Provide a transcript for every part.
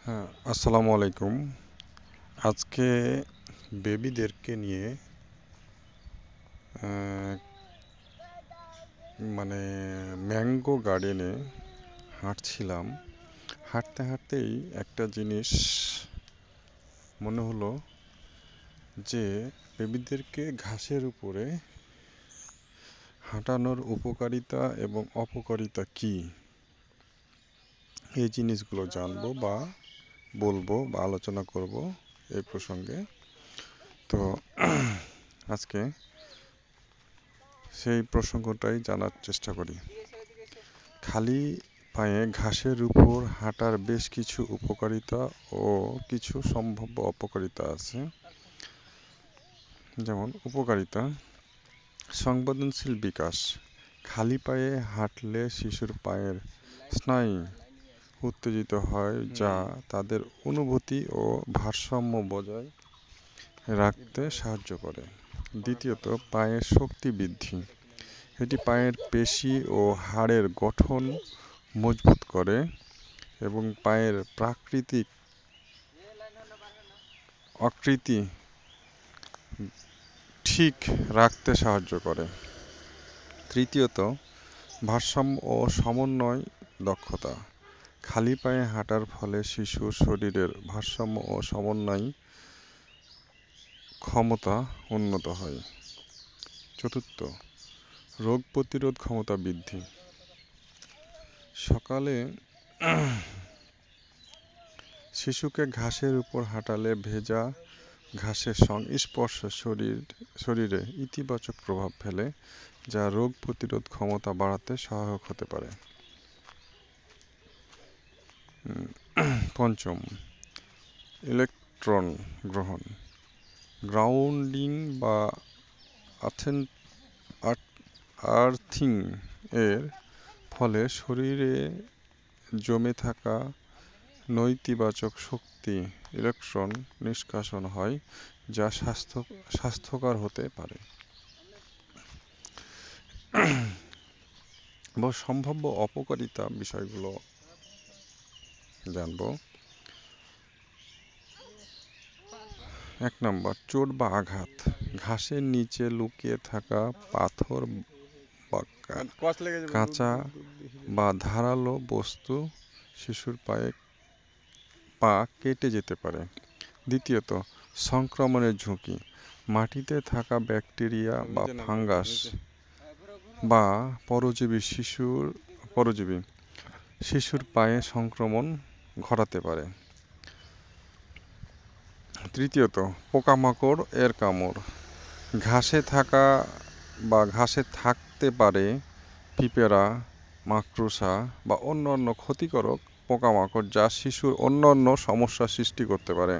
হ্যাঁ, আসসালামু আলাইকুম। আজকে বেবিদেরকে নিয়ে আহ, মানে ম্যাঙ্গো গার্ডেনে হাঁটছিলাম। হাঁটতে হাঁটতেই একটা জিনিস মনে হলো যে বেবিদেরকে ঘাসের উপরে হাঁটানোর উপকারিতা এবং অপকারিতা কি, এই জিনিসগুলো জানবো বা বলবো বা আলোচনা করব এই প্রসঙ্গে। তো আজকে সেই প্রসঙ্গটাই জানার চেষ্টা করি। খালি পায়ে ঘাসের উপর হাঁটার বেশ কিছু উপকারিতা ও কিছু সম্ভাব্য অপকারিতা আছে। যেমন উপকারিতা: সংবেদনশীল বিকাশ। খালি পায়ে হাঁটলে শিশুর পায়ের স্নায়ু উত্তেজিত হয়, যা তাদের অনুভূতি ও ভারসাম্য বজায় রাখতে সাহায্য করে। দ্বিতীয়ত, পায়ের শক্তি বৃদ্ধি। এটি পায়ের পেশি ও হাড়ের গঠন মজবুত করে এবং পায়ের প্রাকৃতিক আকৃতি ঠিক রাখতে সাহায্য করে। তৃতীয়ত, ভারসাম্য ও সমন্বয় দক্ষতা। খালি পায়ে হাঁটার ফলে শিশুর শরীরের ভারসাম্য ও সমন্বয় ক্ষমতা উন্নত হয়। চতুর্থ, রোগ প্রতিরোধ ক্ষমতা বৃদ্ধি। সকালে শিশুকে ঘাসের উপর হাঁটালে ভেজা ঘাসের সংস্পর্শ শরীরে ইতিবাচক প্রভাব ফেলে, যা রোগ প্রতিরোধ ক্ষমতা বাড়াতে সহায়ক হতে পারে। পঞ্চম, ইলেকট্রন গ্রহণ। গ্রাউন্ডিং বা আর্থিং এর ফলে শরীরে জমে থাকা নেতিবাচক শক্তি ইলেকট্রন নিষ্কাশন হয়, যা স্বাস্থ্যকর হতে পারে। সম্ভাব্য অপকারিতা বিষয়গুলো জানব। 1 নম্বর, চোট বা আঘাত। ঘাসের নিচে লুকিয়ে থাকা পাথর বা কাঁচা বা ধারালো বস্তু শিশুর পা কেটে যেতে পারে। দ্বিতীয়ত, সংক্রমণের ঝুঁকি। মাটিতে থাকা ব্যাকটেরিয়া বা ফাঙ্গাস বা পরজীবী শিশুর পায়ে সংক্রমণ ঘটাতে পারে। তৃতীয়ত, পোকামাকড় এর কামড়। ঘাসে থাকতে পারে পিঁপড়া, মাকড়সা বা অন্যান্য ক্ষতিকারক পোকামাকড়, যা শিশুর অন্যান্য সমস্যা সৃষ্টি করতে পারে।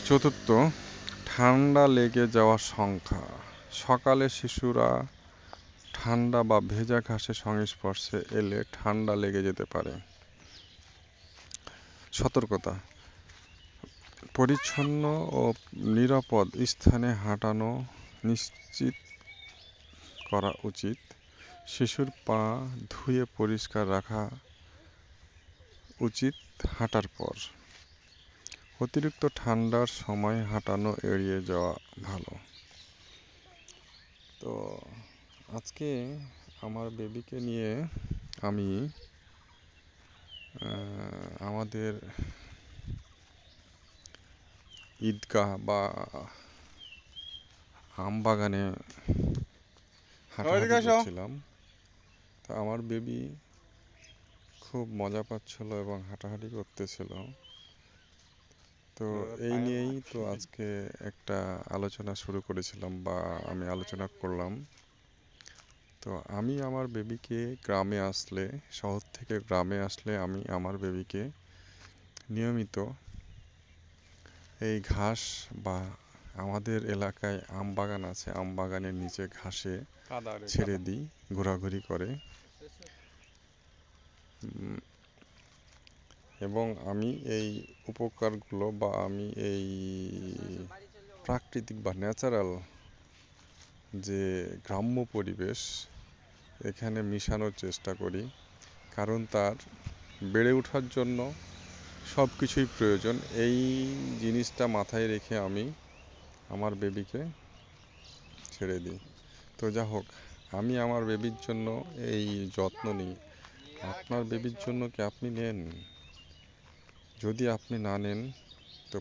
চতুর্থ, ঠান্ডা লেগে যাওয়ার সংখ্যা। সকালে শিশুরা ঠান্ডা বা ভেজা ঘাসের সংস্পর্শে এলে ঠান্ডা লেগে যেতে পারে। সতর্কতা: পরিচ্ছন্ন ও নিরাপদ স্থানে হাঁটানো নিশ্চিত করা উচিত। শিশুর পা ধুয়ে পরিষ্কার রাখা উচিত হাঁটার পর। অতিরিক্ত ঠান্ডার সময় হাঁটানো এড়িয়ে যাওয়া ভালো। তো আজকে আমার বেবিকে নিয়ে আমি আমাদের ঈদগাহ বা আম বাগানে হাঁটাহাঁটি করছিলাম। তো আমার বেবি খুব মজা পাচ্ছিল এবং হাঁটাহাঁটি করতেছিল। তো এই নিয়েই তো আজকে একটা আলোচনা শুরু করেছিলাম বা আমি আলোচনা করলাম। তো আমি আমার বেবিকে শহর থেকে গ্রামে আসলে আমি আমার বেবিকে নিয়মিত এই ঘাস বা আমাদের এলাকায় আম বাগান আছে, আম বাগানের নিচে ঘাসে ছেড়ে দিই, ঘোরাঘুরি করে। এবং আমি এই উপকারগুলো বা আমি এই প্রাকৃতিক বা ন্যাচারাল যে গ্রাম্য পরিবেশ এখানে মিশানোর চেষ্টা করি, কারণ তার বেড়ে ওঠার জন্য সব কিছুই প্রয়োজন। এই জিনিসটা মাথায় রেখে আমি আমার বেবিকে ছেড়ে দিই। তো যা হোক, আমি আমার বেবির জন্য এই যত্ন নিই। আপনার বেবির জন্য কি আপনি নেন? যদি আপনি না নেন তো